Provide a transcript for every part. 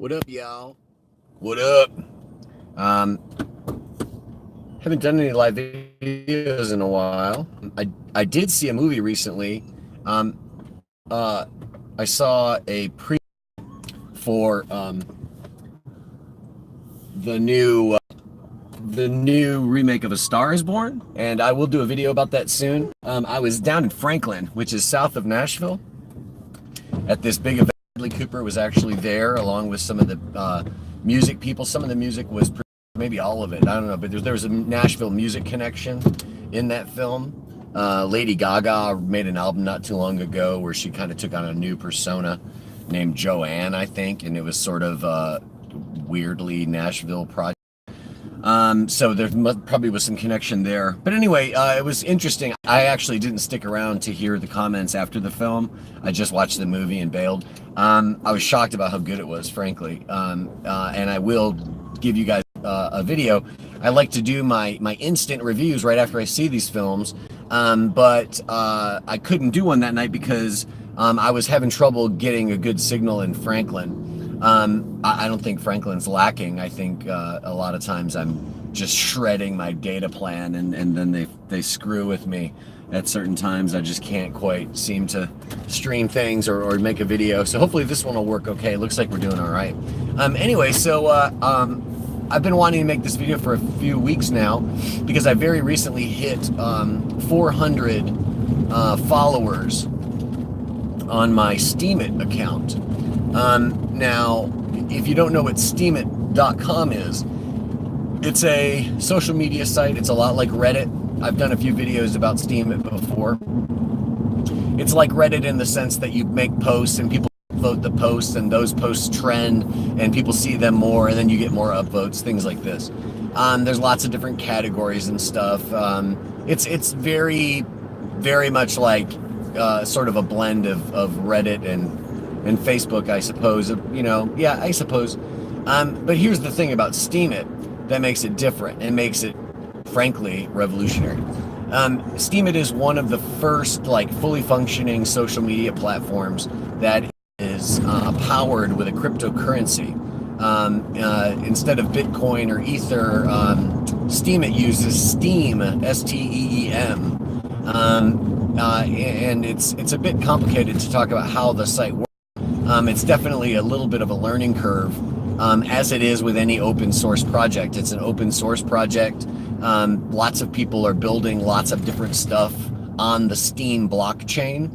What up, y'all? What up? Um, haven't done any live videos in a while. I did see a movie recently. Um, uh, I saw a pre for the new the new remake of A Star Is Born, and I will do a video about that soon. I was down in Franklin, which is south of Nashville, at this big event. Bradley Cooper was actually there along with some of the music people. Some of the music was maybe all of it. I don't know, but there was a Nashville music connection in that film. Lady Gaga made an album not too long ago where she kind of took on a new persona named Joanne, I think, and it was sort of weirdly Nashville project. So there probably was some connection there. But anyway, it was interesting. I actually didn't stick around to hear the comments after the film. I just watched the movie and bailed. I was shocked about how good it was, frankly. And I will give you guys a video. I like to do my instant reviews right after I see these films. But I couldn't do one that night because I was having trouble getting a good signal in Franklin. I don't think Franklin's lacking. I think a lot of times I'm just shredding my data plan and then they screw with me at certain times. I just can't quite seem to stream things or make a video. So hopefully this one will work okay. It looks like we're doing all right. Anyway, so I've been wanting to make this video for a few weeks now because I very recently hit 400 followers on my Steemit account. Now, if you don't know what Steemit.com is, it's a social media site. It's a lot like Reddit. I've done a few videos about Steemit before. It's like Reddit in the sense that you make posts and people vote the posts and those posts trend and people see them more and then you get more upvotes, things like this. There's lots of different categories and stuff. It's very, very much like sort of a blend of Reddit and Facebook, I suppose. Yeah, I suppose. But here's the thing about Steemit that makes it different and makes it, frankly, revolutionary. Steemit is one of the first, fully functioning social media platforms that is powered with a cryptocurrency. Instead of Bitcoin or Ether, Steemit uses Steem, S-T-E-E-M. And it's a bit complicated to talk about how the site works. It's definitely a little bit of a learning curve, as it is with any open source project. It's an open source project. Lots of people are building lots of different stuff on the Steem blockchain.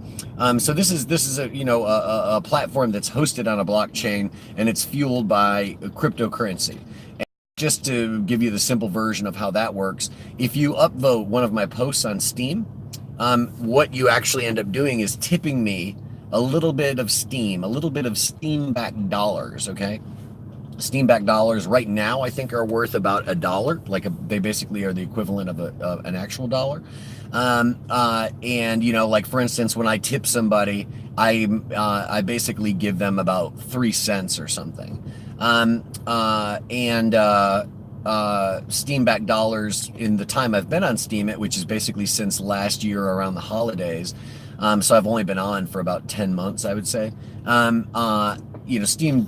So this is a platform that's hosted on a blockchain and it's fueled by cryptocurrency. And just to give you the simple version of how that works, if you upvote one of my posts on Steem, what you actually end up doing is tipping me a little bit of Steam-backed dollars, okay? Steam-backed dollars right now I think are worth about $1. They basically are the equivalent of an actual dollar. And for instance, when I tip somebody, I basically give them about 3 cents or something. Steam-backed dollars in the time I've been on Steemit, which is basically since last year around the holidays. So I've only been on for about 10 months, I would say. Steem,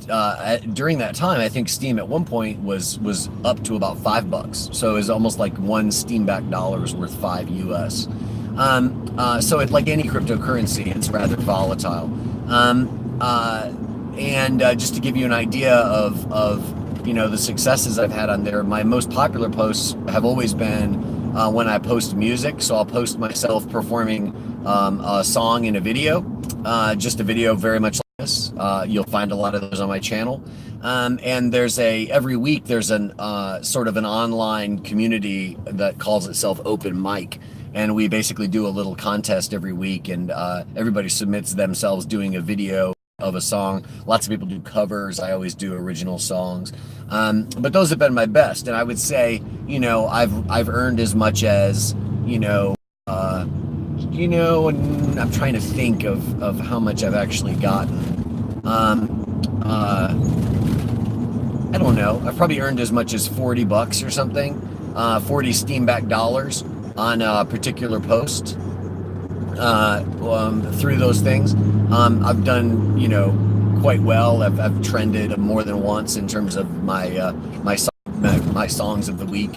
during that time, I think Steem at one point was up to about $5. So it was almost like one Steam-backed dollar is worth 5 US. So it's like any cryptocurrency, it's rather volatile. Just to give you an idea of the successes I've had on there, my most popular posts have always been when I post music. So I'll post myself performing a song in a video, just a video very much like this. You'll find a lot of those on my channel. And every week there's an sort of an online community that calls itself Open Mic. And we basically do a little contest every week and everybody submits themselves doing a video of a song. Lots of people do covers. I always do original songs. But those have been my best. And I would say, I've earned as much as, and I'm trying to think of how much I've actually gotten. I don't know. I've probably earned as much as $40 or something, 40 Steam-backed dollars on a particular post through those things. I've done, quite well. I've trended more than once in terms of my songs of the week,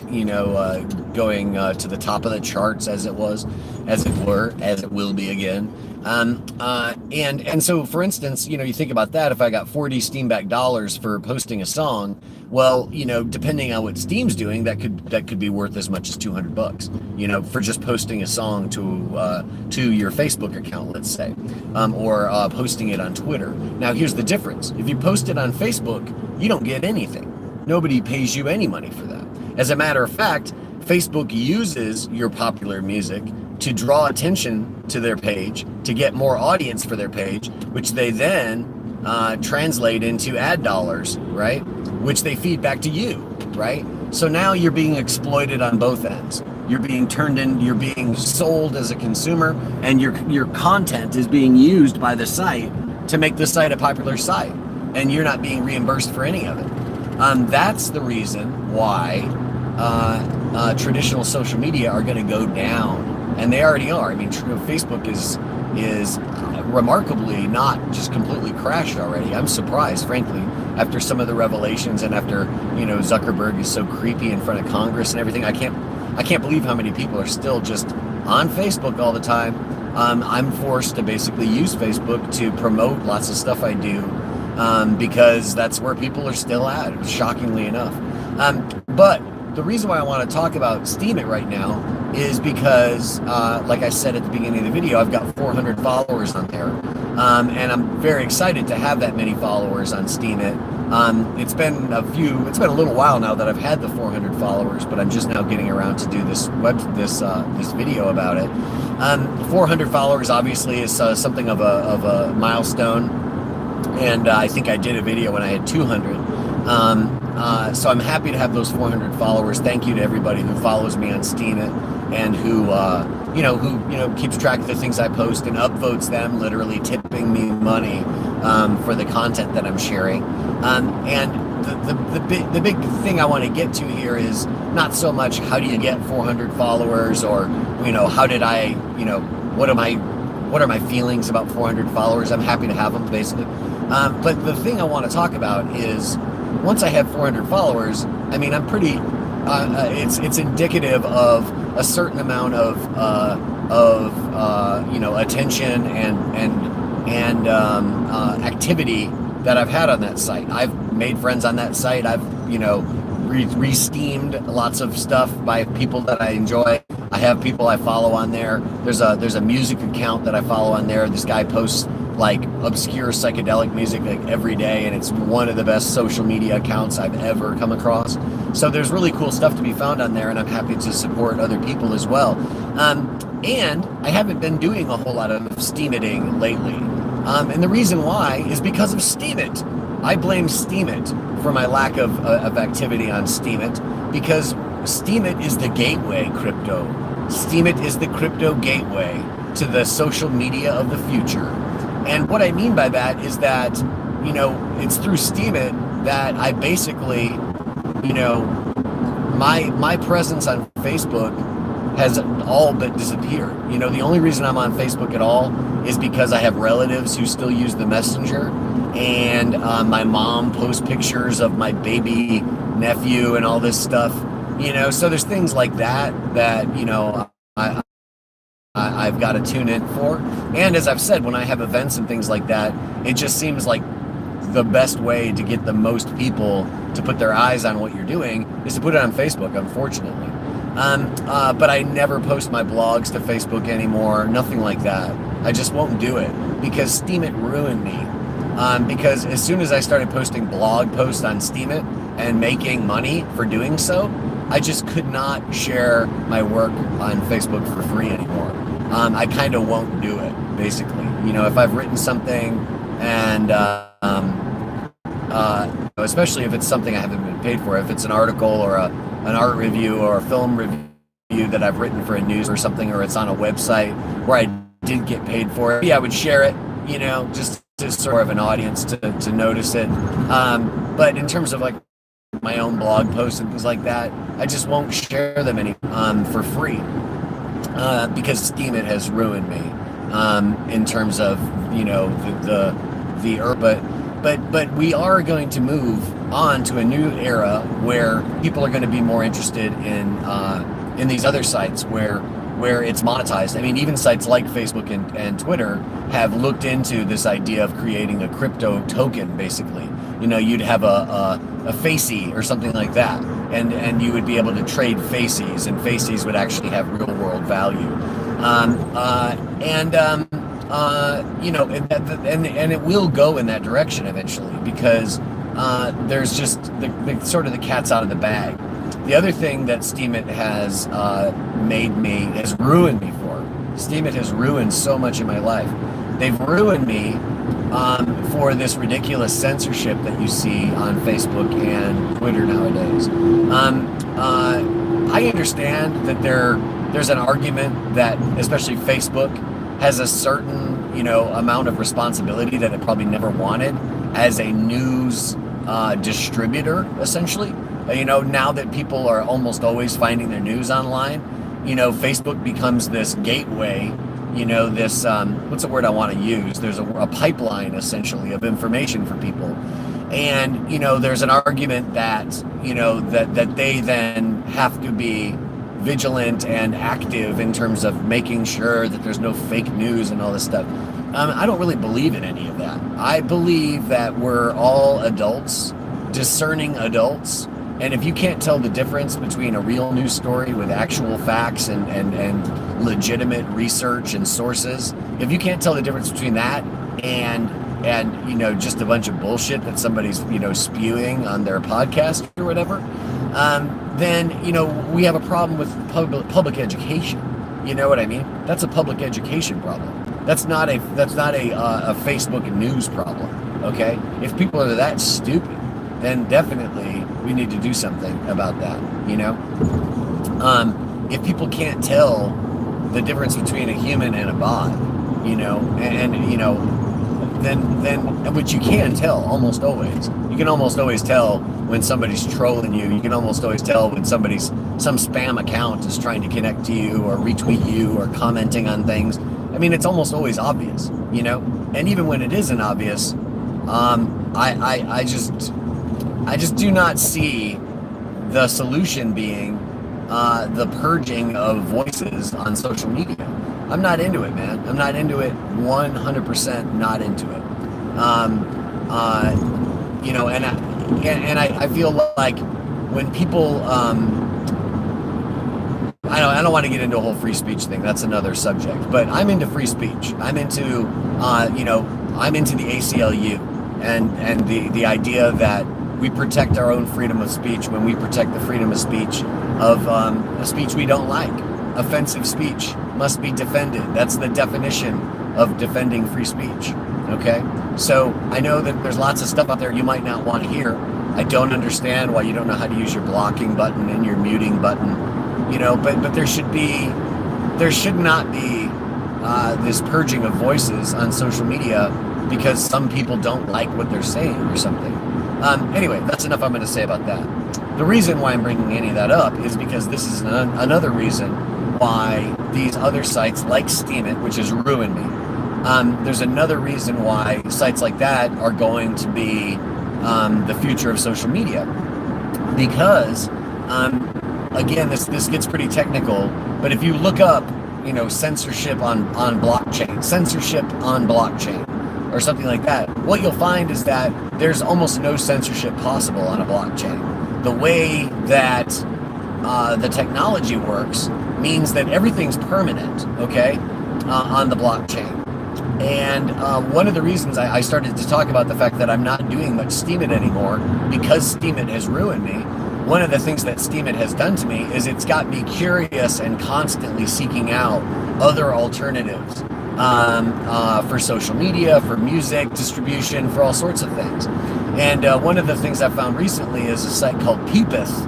going to the top of the charts, as it will be again. And so, for instance, you think about that. If I got 40 Steamback dollars for posting a song, well, depending on what Steam's doing, that could be worth as much as $200, for just posting a song to your Facebook account, let's say, or posting it on Twitter. Now, here's the difference: if you post it on Facebook, you don't get anything. Nobody pays you any money for that. As a matter of fact, Facebook uses your popular music to draw attention to their page, to get more audience for their page, which they then translate into ad dollars, right? Which they feed back to you, right? So now you're being exploited on both ends. You're being you're being sold as a consumer, and your content is being used by the site to make the site a popular site, and you're not being reimbursed for any of it. That's the reason why traditional social media are going to go down, and they already are. I mean, Facebook is remarkably not just completely crashed already. I'm surprised, frankly, after some of the revelations, and after Zuckerberg is so creepy in front of Congress and everything. I can't believe how many people are still just on Facebook all the time. I'm forced to basically use Facebook to promote lots of stuff I do, because that's where people are still at, shockingly enough. But the reason why I want to talk about Steemit right now is because, like I said at the beginning of the video, I've got 400 followers on there, and I'm very excited to have that many followers on Steemit. It's been a little while now that I've had the 400 followers, but I'm just now getting around to do this video about it. 400 followers obviously is something of a milestone, and I think I did a video when I had 200. So I'm happy to have those 400 followers. Thank you to everybody who follows me on Steemit and who keeps track of the things I post and upvotes them, literally tipping me money for the content that I'm sharing. And the big thing I want to get to here is not so much how do you get 400 followers, or how did I, what are my feelings about 400 followers. I'm happy to have them, basically. But the thing I want to talk about is, once I have 400 followers, I mean, I'm pretty. It's indicative of a certain amount of attention and activity that I've had on that site. I've made friends on that site. I've re-steamed lots of stuff by people that I enjoy. I have people I follow on there. There's a music account that I follow on there. This guy posts like obscure psychedelic music like every day, and it's one of the best social media accounts I've ever come across. So there's really cool stuff to be found on there, and I'm happy to support other people as well. And I haven't been doing a whole lot of Steemiting lately. And the reason why is because of Steemit. I blame Steemit for my lack of activity on Steemit, because Steemit is the gateway crypto. Steemit is the crypto gateway to the social media of the future. And what I mean by that is that, it's through Steemit that I basically, my presence on Facebook has all but disappeared. The only reason I'm on Facebook at all is because I have relatives who still use the Messenger, and my mom posts pictures of my baby nephew and all this stuff, so there's things like that I've got to tune in for. And as I've said, when I have events and things like that, it just seems like the best way to get the most people to put their eyes on what you're doing is to put it on Facebook, unfortunately. But I never post my blogs to Facebook anymore, nothing like that. I just won't do it because Steemit ruined me. Because as soon as I started posting blog posts on Steemit and making money for doing so, I just could not share my work on Facebook for free anymore. I kind of won't do it, basically. If I've written something, and especially if it's something I haven't been paid for, if it's an article or an art review or a film review that I've written for a news or something, or it's on a website where I did get paid for it, yeah, I would share it, just to sort of an audience to notice it. But in terms of like my own blog posts and things like that, I just won't share them for free, because Steemit has ruined me in terms of but but we are going to move on to a new era where people are going to be more interested in these other sites where it's monetized. I mean, even sites like Facebook and Twitter have looked into this idea of creating a crypto token, basically. You know, you'd have a facey or something like that, and you would be able to trade faces, and faces would actually have real world value. You know, and it will go in that direction eventually, because there's just the sort of the cat's out of the bag. The other thing that Steemit has has ruined me for. Steemit has ruined so much in my life. They've ruined me for this ridiculous censorship that you see on Facebook and Twitter nowadays. I understand that there's an argument that especially Facebook has a certain, you know, amount of responsibility that it probably never wanted as a news distributor, essentially. You know, now that people are almost always finding their news online, you know, Facebook becomes this gateway, you know, this, what's the word I want to use? There's a pipeline, essentially, of information for people. And, you know, there's an argument that, you know, that they then have to be vigilant and active in terms of making sure that there's no fake news and all this stuff. I don't really believe in any of that. I believe that we're all adults, discerning adults, and if you can't tell the difference between a real news story with actual facts and legitimate research and sources, if you can't tell the difference between that and you know, just a bunch of bullshit that somebody's, you know, spewing on their podcast or whatever, then, you know, we have a problem with public education. You know what I mean? That's a public education problem. That's not a Facebook news problem. Okay? If people are that stupid, then definitely we need to do something about that. You know, if people can't tell the difference between a human and a bot, you know, and you know, then which you can tell almost always. You can almost always tell when somebody's trolling you. You can almost always tell when some spam account is trying to connect to you or retweet you or commenting on things. I mean, it's almost always obvious, you know. And even when it isn't obvious, I just do not see the solution being the purging of voices on social media. I'm not into it, man. I'm not into it. 100% not into it. You know, and I feel like when people, I don't want to get into a whole free speech thing. That's another subject. But I'm into free speech. I'm into, you know, I'm into the ACLU and the idea that we protect our own freedom of speech when we protect the freedom of speech of a speech we don't like. Offensive speech must be defended. That's the definition of defending free speech. Okay? So I know that there's lots of stuff out there you might not want to hear. I don't understand why you don't know how to use your blocking button and your muting button. You know, but there should not be this purging of voices on social media because some people don't like what they're saying or something. Anyway, that's enough I'm going to say about that. The reason why I'm bringing any of that up is because this is another reason why these other sites like Steemit, which has ruined me, there's another reason why sites like that are going to be the future of social media. Because, again, this gets pretty technical, but if you look up, you know, censorship on blockchain, or something like that, what you'll find is that there's almost no censorship possible on a blockchain. The way that the technology works means that everything's permanent, okay, on the blockchain. And one of the reasons I started to talk about the fact that I'm not doing much Steemit anymore, because Steemit has ruined me, one of the things that Steemit has done to me is it's got me curious and constantly seeking out other alternatives for social media, for music distribution, for all sorts of things. And one of the things I found recently is a site called Peepeth.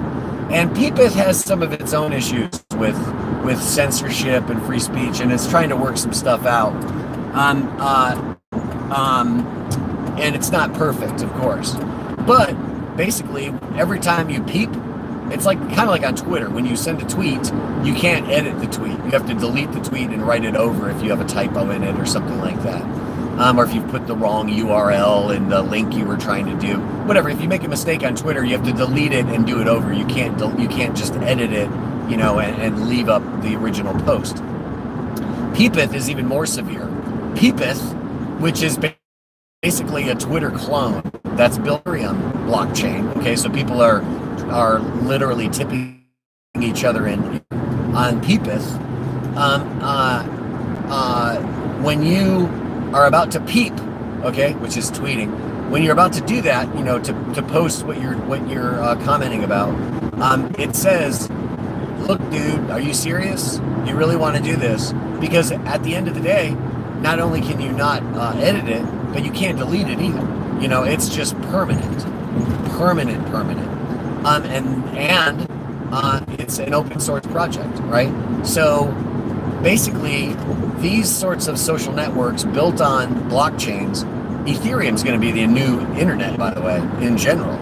And Peepeth has some of its own issues with censorship and free speech, and it's trying to work some stuff out. And it's not perfect, of course. But basically, every time you peep, it's like kind of like on Twitter. When you send a tweet, you can't edit the tweet. You have to delete the tweet and write it over if you have a typo in it or something like that. or if you've put the wrong URL in the link you were trying to do, whatever. If you make a mistake on Twitter, you have to delete it and do it over. You can't just edit it, and leave up the original post. Peepeth is even more severe. Peepeth, which is basically a Twitter clone that's built on blockchain. Okay, so people are literally tipping each other in on Peepeth. When you are about to peep, okay, which is tweeting, when you're about to do that, to post what you're commenting about, it says, "Look, dude, are you serious? You really want to do this?" Because at the end of the day, not only can you not edit it, but you can't delete it either. It's just permanent, and it's an open source project, right? So basically, these sorts of social networks built on blockchains, Ethereum is going to be the new internet, by the way, in general.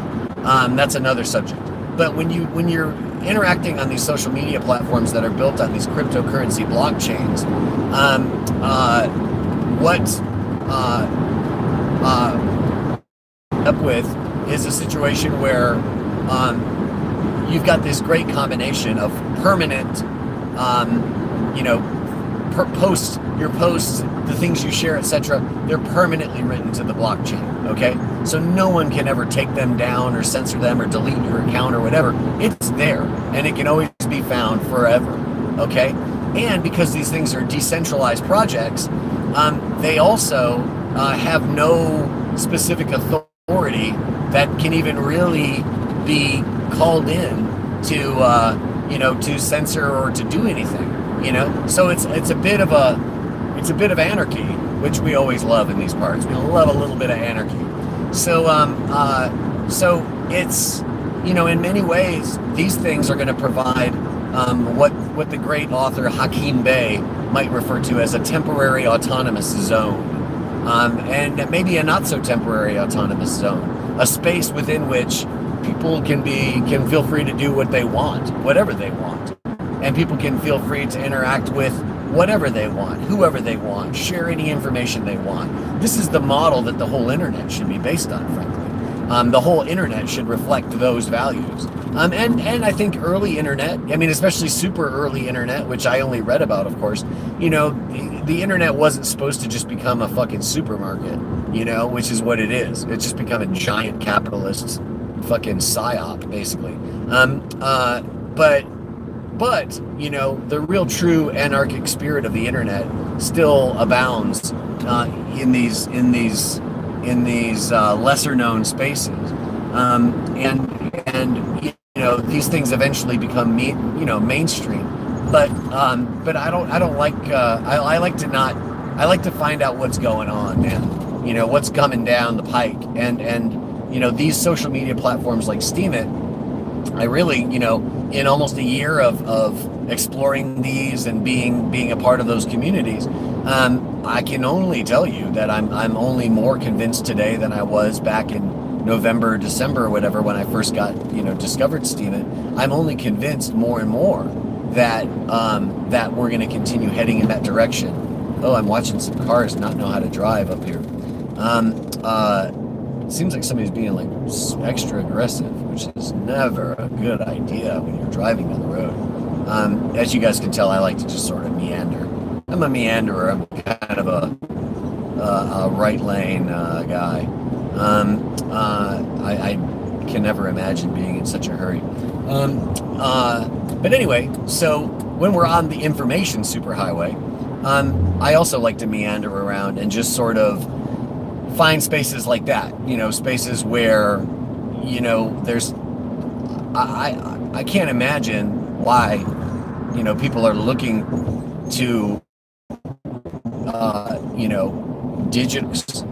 That's another subject. But when you're interacting on these social media platforms that are built on these cryptocurrency blockchains, up with is a situation where you've got this great combination of permanent, posts, your posts, the things you share, etc. They're permanently written to the blockchain. Okay, so no one can ever take them down or censor them or delete your account or whatever. It's there, and it can always be found forever. Okay, and because these things are decentralized projects, they also have no specific authority that can even really be called in to censor or to do anything. So it's a bit of anarchy, which we always love in these parts. We love a little bit of anarchy. So it's in many ways these things are going to provide what the great author Hakim Bey might refer to as a temporary autonomous zone, and maybe a not so temporary autonomous zone, a space within which people can feel free to do what they want, whatever they want. And people can feel free to interact with whatever they want, whoever they want, share any information they want. This is the model that the whole internet should be based on, frankly. The whole internet should reflect those values. And I think early internet, especially super early internet, which I only read about, of course, the internet wasn't supposed to just become a fucking supermarket, which is what it is. It's just become a giant capitalist fucking psyop, basically. But the real true anarchic spirit of the internet still abounds in these lesser known spaces, and these things eventually become mainstream. But I don't like I like to find out what's going on, man. What's coming down the pike, and these social media platforms like Steemit. I really, in almost a year of exploring these and being a part of those communities, I can only tell you that I'm only more convinced today than I was back in November, December, or whatever, when I first got discovered Steemit. I'm only convinced more and more that we're going to continue heading in that direction. Oh, I'm watching some cars not know how to drive up here. Seems like somebody's being extra aggressive, which is never a good idea when you're driving down the road. As you guys can tell, I like to just sort of meander. I'm a meanderer. I'm kind of a right lane guy. I can never imagine being in such a hurry. But anyway, so when we're on the information superhighway, I also like to meander around and just sort of find spaces like that, spaces where, there's, I can't imagine why, people are looking to, digits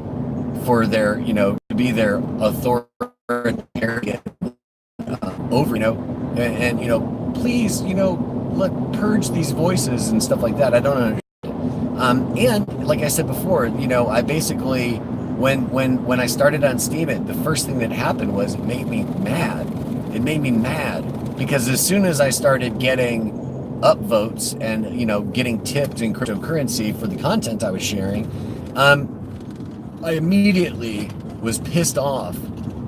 for their, to be their authoritarian over, and please, purge these voices and stuff like that. I don't understand. And like I said before, I basically, when I started on Steemit, the first thing that happened was it made me mad. It made me mad because as soon as I started getting upvotes and getting tipped in cryptocurrency for the content I was sharing, I immediately was pissed off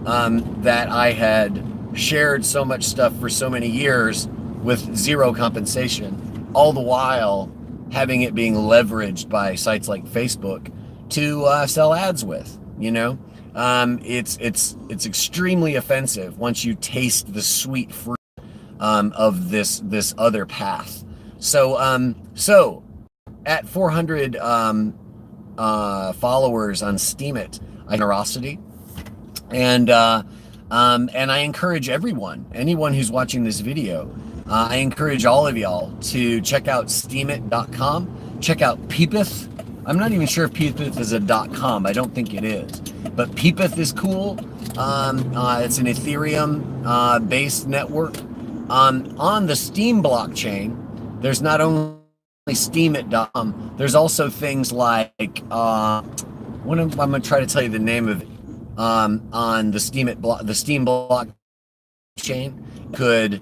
that I had shared so much stuff for so many years with zero compensation, all the while having it being leveraged by sites like Facebook to sell ads with. It's extremely offensive once you taste the sweet fruit of this other path. So at 400 followers on Steemit, generosity, and I encourage anyone who's watching this video, I encourage all of y'all to check out Steemit.com, check out Peepeth. I'm not even sure if Peepeth is a .com. I don't think it is, but Peepeth is cool. It's an Ethereum based network. On the Steem blockchain, there's not only Steemit.com, there's also things like I'm going to try to tell you the name of it. On the Steem blockchain, could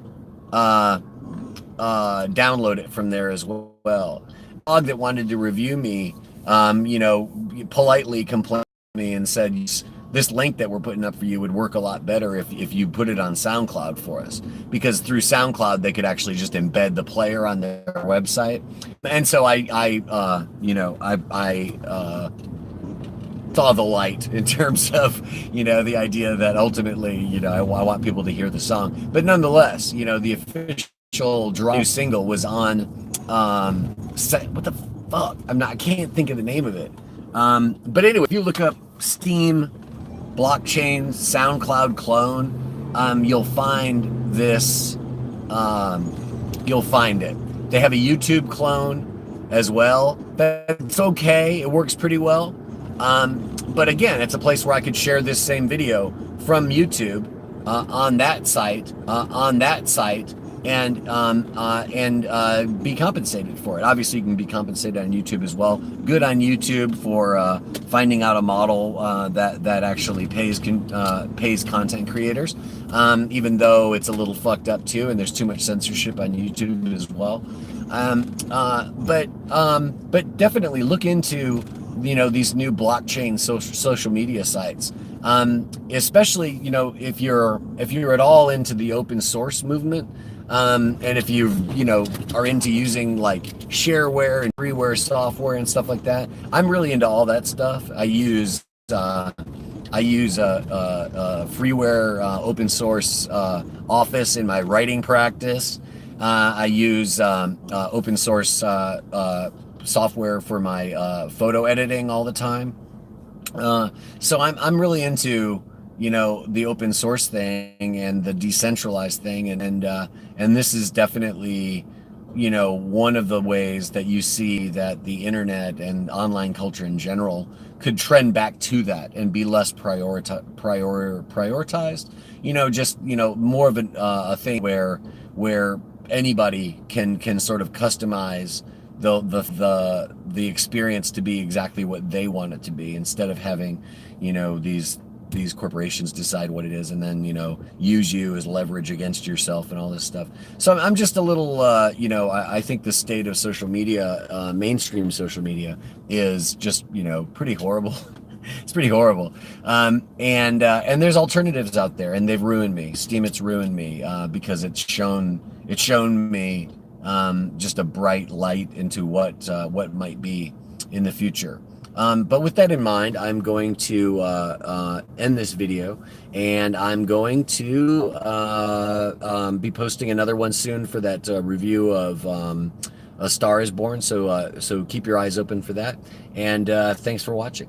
download it from there as well. A blog that wanted to review me, politely complained to me and said, this link that we're putting up for you would work a lot better if you put it on SoundCloud for us, because through SoundCloud they could actually just embed the player on their website. And so I saw the light in terms of the idea that ultimately I want people to hear the song. But nonetheless, the official new single was on what the fuck, I can't think of the name of it, but anyway, if you look up Steem blockchain SoundCloud clone, you'll find this. You'll find it. They have a YouTube clone as well. That's okay. It works pretty well. But again, it's a place where I could share this same video from YouTube on that site, and be compensated for it. Obviously, you can be compensated on YouTube as well. Good on YouTube for finding out a model that actually pays content creators, even though it's a little fucked up too, and there's too much censorship on YouTube as well. But definitely look into these new blockchain social media sites, especially if you're at all into the open source movement, and if you are into using like shareware and freeware software and stuff like that. I'm really into all that stuff. I use freeware open source Office in my writing practice. I use open source software for my photo editing all the time. So I'm really into the open source thing and the decentralized thing, and this is definitely one of the ways that you see that the internet and online culture in general could trend back to that and be less prioritized. Just more of a thing where anybody can sort of customize the experience to be exactly what they want it to be, instead of having these corporations decide what it is and then use you as leverage against yourself and all this stuff. So I'm just a little I think the state of social media, mainstream social media, is just pretty horrible. It's pretty horrible, and there's alternatives out there, and they've ruined me. Steemit's ruined me because it's shown me just a bright light into what might be in the future. But with that in mind, I'm going to end this video, and I'm going to be posting another one soon for that review of A Star Is Born. So keep your eyes open for that, and thanks for watching.